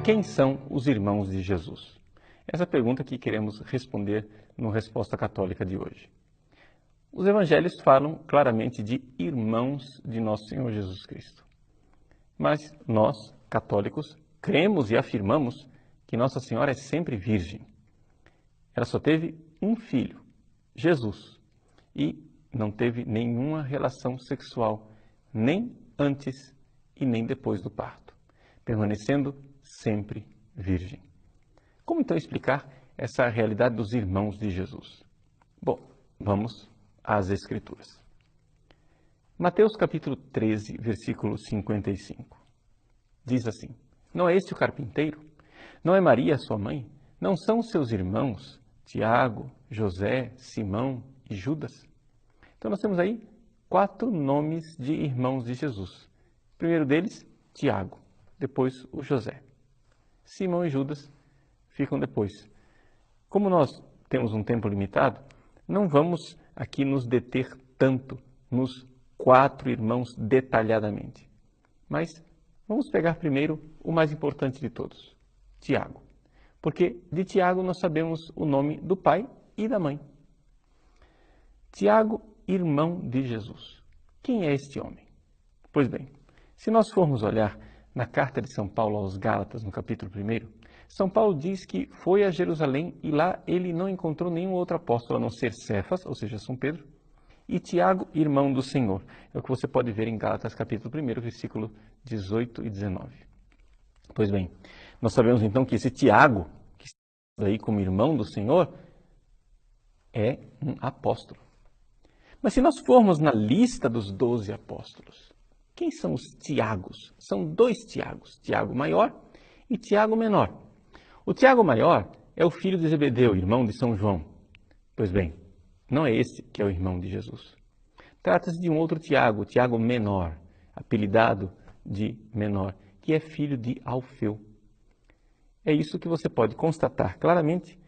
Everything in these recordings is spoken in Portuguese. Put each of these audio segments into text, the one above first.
Quem são os irmãos de Jesus? Essa pergunta que queremos responder no Resposta Católica de hoje. Os evangelhos falam claramente de irmãos de nosso Senhor Jesus Cristo. Mas nós, católicos, cremos e afirmamos que Nossa Senhora é sempre virgem. Ela só teve um filho, Jesus, e não teve nenhuma relação sexual, nem antes e nem depois do parto, permanecendo sempre virgem. Como então explicar essa realidade dos irmãos de Jesus? Bom, vamos às Escrituras. Mateus capítulo 13, versículo 55. Diz assim: Não é este o carpinteiro? Não é Maria sua mãe? Não são seus irmãos Tiago, José, Simão e Judas? Então nós temos aí 4 nomes de irmãos de Jesus. O primeiro deles, Tiago, depois o José. Simão e Judas ficam depois. Como nós temos um tempo limitado, não vamos aqui nos deter tanto nos 4 irmãos detalhadamente. Mas vamos pegar primeiro o mais importante de todos, Tiago. Porque de Tiago nós sabemos o nome do pai e da mãe. Tiago, irmão de Jesus. Quem é este homem? Pois bem, se nós formos olhar na carta de São Paulo aos Gálatas, no capítulo 1, São Paulo diz que foi a Jerusalém e lá ele não encontrou nenhum outro apóstolo a não ser Cefas, ou seja, São Pedro, e Tiago, irmão do Senhor. É o que você pode ver em Gálatas, capítulo 1, versículo 18 e 19. Pois bem, nós sabemos então que esse Tiago, que está aí como irmão do Senhor, é um apóstolo. Mas se nós formos na lista dos 12 apóstolos, quem são os Tiagos? São 2 Tiagos, Tiago maior e Tiago menor. O Tiago maior é o filho de Zebedeu, irmão de São João. Pois bem, não é esse que é o irmão de Jesus. Trata-se de um outro Tiago, o Tiago menor, apelidado de menor, que é filho de Alfeu. É isso que você pode constatar claramente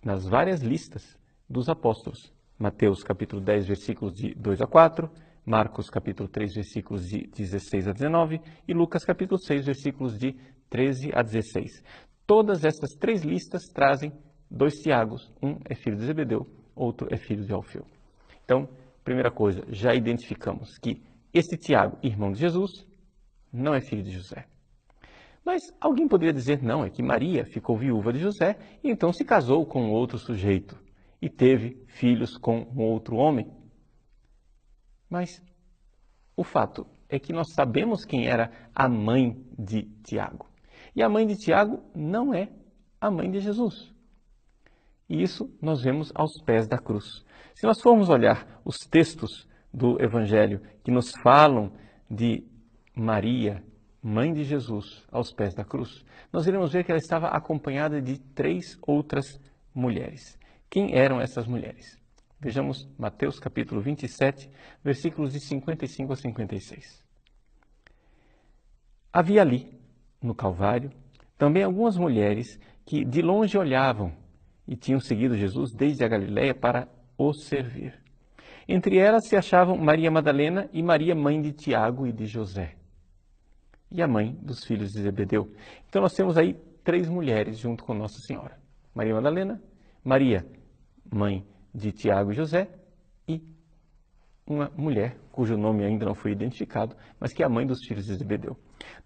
nas várias listas dos apóstolos. Mateus capítulo 10, versículos de 2 a 4, Marcos capítulo 3, versículos de 16 a 19 e Lucas capítulo 6, versículos de 13 a 16. Todas essas 3 listas trazem 2 Tiagos, um é filho de Zebedeu, outro é filho de Alfeu. Então, primeira coisa, já identificamos que este Tiago, irmão de Jesus, não é filho de José. Mas alguém poderia dizer, não, é que Maria ficou viúva de José e então se casou com outro sujeito e teve filhos com um outro homem. Mas o fato é que nós sabemos quem era a mãe de Tiago. E a mãe de Tiago não é a mãe de Jesus. E isso nós vemos aos pés da cruz. Se nós formos olhar os textos do Evangelho que nos falam de Maria, mãe de Jesus, aos pés da cruz, nós iremos ver que ela estava acompanhada de 3 outras mulheres. Quem eram essas mulheres? Vejamos Mateus capítulo 27, versículos de 55 a 56. Havia ali, no Calvário, também algumas mulheres que de longe olhavam e tinham seguido Jesus desde a Galiléia para o servir. Entre elas se achavam Maria Madalena e Maria, mãe de Tiago e de José, e a mãe dos filhos de Zebedeu. Então nós temos aí 3 mulheres junto com Nossa Senhora. Maria Madalena, Maria, mãe de Tiago e José, e uma mulher cujo nome ainda não foi identificado, mas que é a mãe dos filhos de Zebedeu.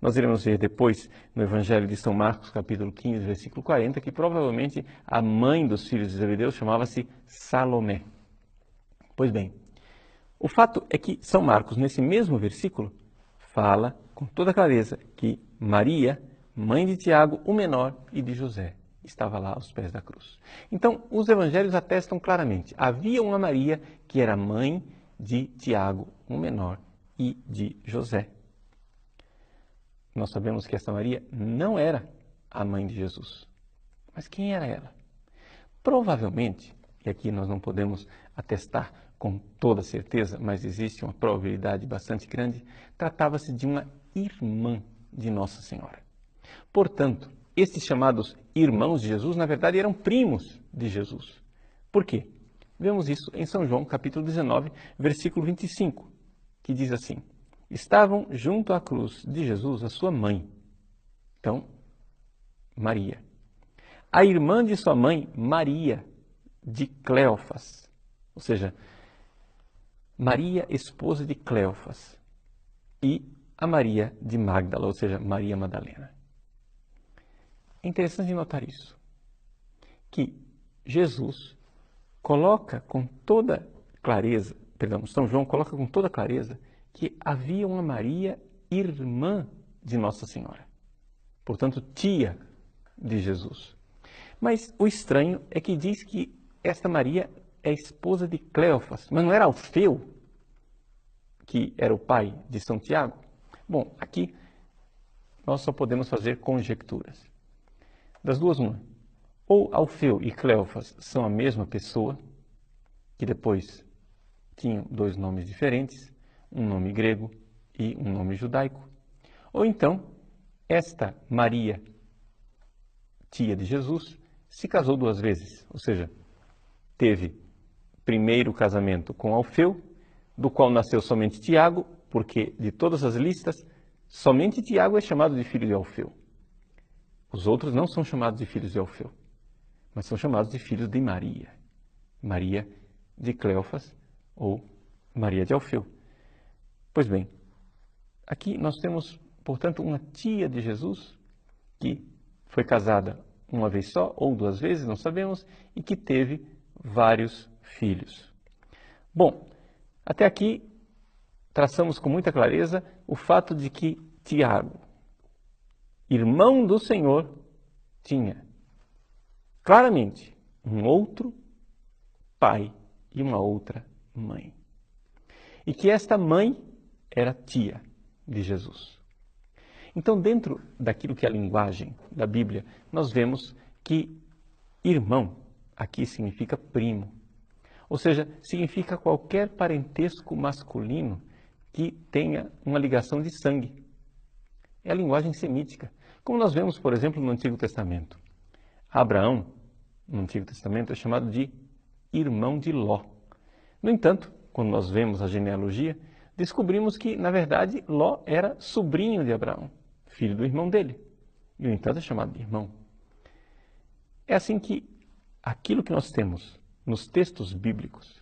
Nós iremos ver depois no Evangelho de São Marcos, capítulo 15, versículo 40, que provavelmente a mãe dos filhos de Zebedeu chamava-se Salomé. Pois bem, o fato é que São Marcos, nesse mesmo versículo, fala com toda clareza que Maria, mãe de Tiago, o menor, e de José, estava lá aos pés da cruz. Então, os evangelhos atestam claramente, havia uma Maria que era mãe de Tiago, o menor, e de José. Nós sabemos que essa Maria não era a mãe de Jesus. Mas quem era ela? Provavelmente, e aqui nós não podemos atestar com toda certeza, mas existe uma probabilidade bastante grande, tratava-se de uma irmã de Nossa Senhora. Portanto, estes chamados irmãos de Jesus, na verdade, eram primos de Jesus. Por quê? Vemos isso em São João, capítulo 19, versículo 25, que diz assim: Estavam junto à cruz de Jesus a sua mãe Então, Maria. A irmã de sua mãe, Maria, de Cleofas. Ou seja, Maria, esposa de Cleofas. E a Maria de Magdala, ou seja, Maria Madalena. É interessante notar isso, que Jesus coloca com toda clareza, São João coloca com toda clareza que havia uma Maria, irmã de Nossa Senhora, portanto, tia de Jesus. Mas o estranho é que diz que esta Maria é esposa de Cleofas, mas não era Alfeu, que era o pai de São Tiago? Bom, aqui nós só podemos fazer conjecturas. Das duas, uma. Ou Alfeu e Cleofas são a mesma pessoa, que depois tinham dois nomes diferentes, um nome grego e um nome judaico. Ou então, esta Maria, tia de Jesus, se casou duas vezes, ou seja, teve primeiro casamento com Alfeu, do qual nasceu somente Tiago, porque de todas as listas, somente Tiago é chamado de filho de Alfeu. Os outros não são chamados de filhos de Alfeu, mas são chamados de filhos de Maria. Maria de Cleofas ou Maria de Alfeu. Pois bem, aqui nós temos, portanto, uma tia de Jesus que foi casada uma vez só ou duas vezes, não sabemos, e que teve vários filhos. Bom, até aqui traçamos com muita clareza o fato de que Tiago, irmão do Senhor, tinha claramente um outro pai e uma outra mãe. E que esta mãe era tia de Jesus. Então, dentro daquilo que é a linguagem da Bíblia, nós vemos que irmão aqui significa primo. Ou seja, significa qualquer parentesco masculino que tenha uma ligação de sangue. É a linguagem semítica. Como nós vemos, por exemplo, no Antigo Testamento. Abraão, no Antigo Testamento, é chamado de irmão de Ló. No entanto, quando nós vemos a genealogia, descobrimos que, na verdade, Ló era sobrinho de Abraão, filho do irmão dele. E, no entanto, é chamado de irmão. É assim que aquilo que nós temos nos textos bíblicos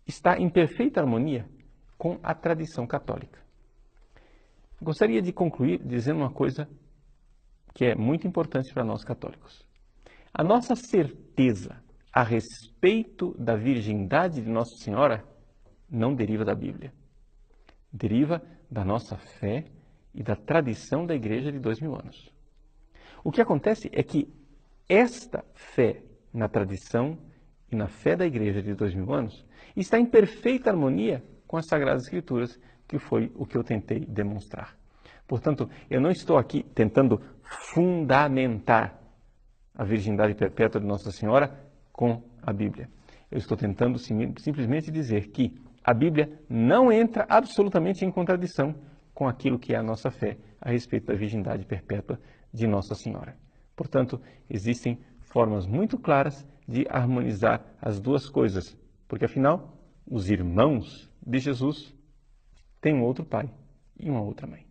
está em perfeita harmonia com a tradição católica. Gostaria de concluir dizendo uma coisa que é muito importante para nós católicos. A nossa certeza a respeito da virgindade de Nossa Senhora não deriva da Bíblia. Deriva da nossa fé e da tradição da Igreja de 2000 anos. O que acontece é que esta fé na tradição e na fé da Igreja de 2000 anos está em perfeita harmonia com as Sagradas Escrituras, que foi o que eu tentei demonstrar. Portanto, eu não estou aqui tentando fundamentar a virgindade perpétua de Nossa Senhora com a Bíblia. Eu estou tentando simplesmente dizer que a Bíblia não entra absolutamente em contradição com aquilo que é a nossa fé a respeito da virgindade perpétua de Nossa Senhora. Portanto, existem formas muito claras de harmonizar as duas coisas, porque afinal, os irmãos de Jesus têm um outro pai e uma outra mãe.